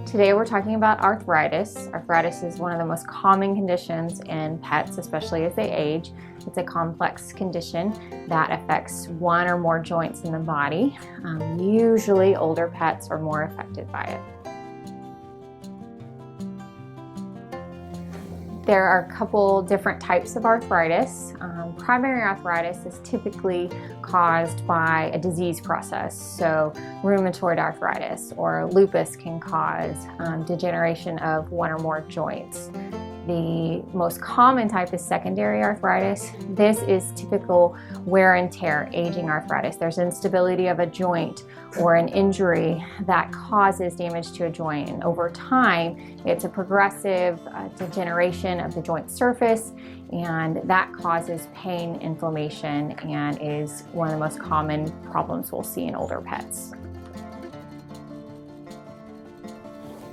Today we're talking about arthritis. Arthritis is one of the most common conditions in pets, especially as they age. It's a complex condition that affects one or more joints in the body. Usually older pets are more affected by it. There are a couple different types of arthritis. Primary arthritis is typically caused by a disease process. So rheumatoid arthritis or lupus can cause degeneration of one or more joints. The most common type is secondary arthritis. This is typical wear and tear, aging arthritis. There's instability of a joint or an injury that causes damage to a joint. And over time, it's a progressive degeneration of the joint surface, and that causes pain, inflammation, and is one of the most common problems we'll see in older pets.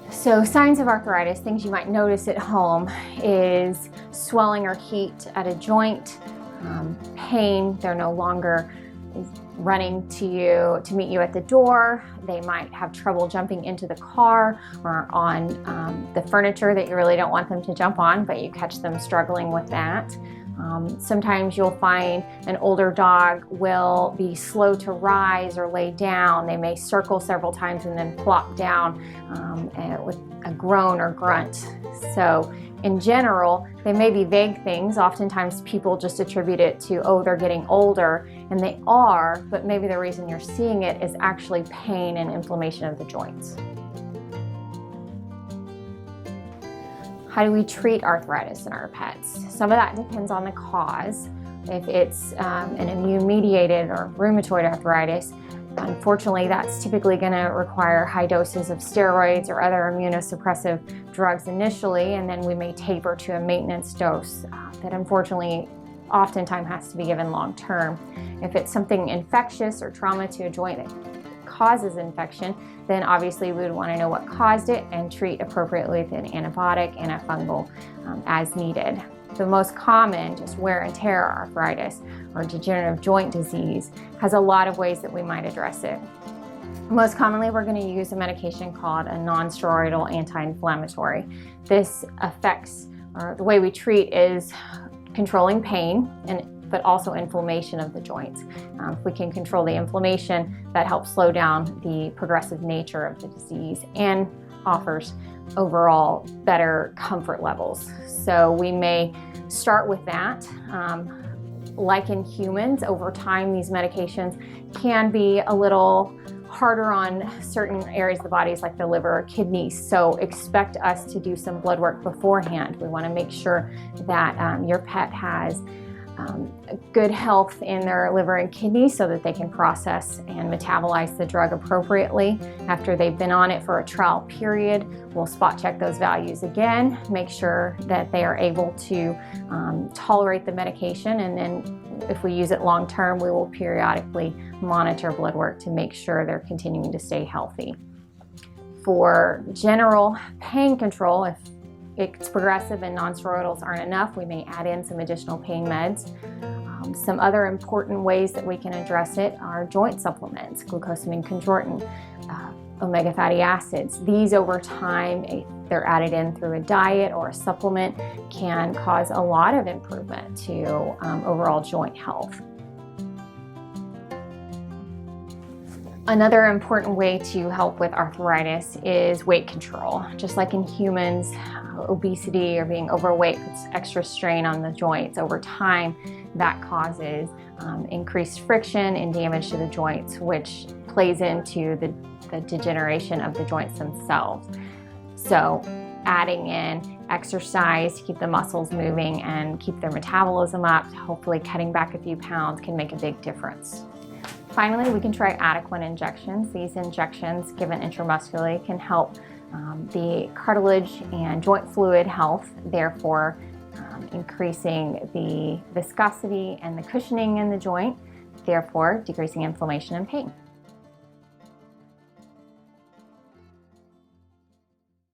So signs of arthritis, things you might notice at home, is swelling or heat at a joint, pain. They're no longer running to meet you at the door. They might have trouble jumping into the car or on the furniture that you really don't want them to jump on, but you catch them struggling with that. Sometimes you'll find an older dog will be slow to rise or lay down. They may circle several times and then plop down with a groan or grunt. So in general, they may be vague things. Oftentimes people just attribute it to, oh, they're getting older, and they are, but maybe the reason you're seeing it is actually pain and inflammation of the joints. How do we treat arthritis in our pets? Some of that depends on the cause. If it's an immune-mediated or rheumatoid arthritis, unfortunately, that's typically going to require high doses of steroids or other immunosuppressive drugs initially, and then we may taper to a maintenance dose that unfortunately oftentimes has to be given long-term. If it's something infectious or trauma to a joint that causes infection, then obviously we would want to know what caused it and treat appropriately with an antibiotic and a fungal as needed. The most common, just wear and tear arthritis or degenerative joint disease, has a lot of ways that we might address it. Most commonly, we're going to use a medication called a non-steroidal anti-inflammatory. This affects, or the way we treat is controlling pain but also inflammation of the joints. If we can control the inflammation, that helps slow down the progressive nature of the disease and offers overall better comfort levels. So we may start with that. Like in humans, over time, these medications can be a little harder on certain areas of the bodies like the liver or kidneys. So expect us to do some blood work beforehand. We want to make sure that your pet has good health in their liver and kidneys so that they can process and metabolize the drug appropriately. After they've been on it for a trial period, we'll spot check those values again, make sure that they are able to tolerate the medication, and then if we use it long term, we will periodically monitor blood work to make sure they're continuing to stay healthy. For general pain control, if it's progressive and non-steroidals aren't enough, we may add in some additional pain meds. Some other important ways that we can address it are joint supplements, glucosamine chondroitin, omega fatty acids. These over time, if they're added in through a diet or a supplement, can cause a lot of improvement to overall joint health. Another important way to help with arthritis is weight control. Just like in humans, obesity or being overweight puts extra strain on the joints. Over time, that causes increased friction and damage to the joints, which plays into the degeneration of the joints themselves. So adding in exercise to keep the muscles moving and keep their metabolism up, hopefully cutting back a few pounds, can make a big difference. Finally, we can try adequate injections. These injections, given intramuscularly, can help the cartilage and joint fluid health, therefore increasing the viscosity and the cushioning in the joint, therefore decreasing inflammation and pain.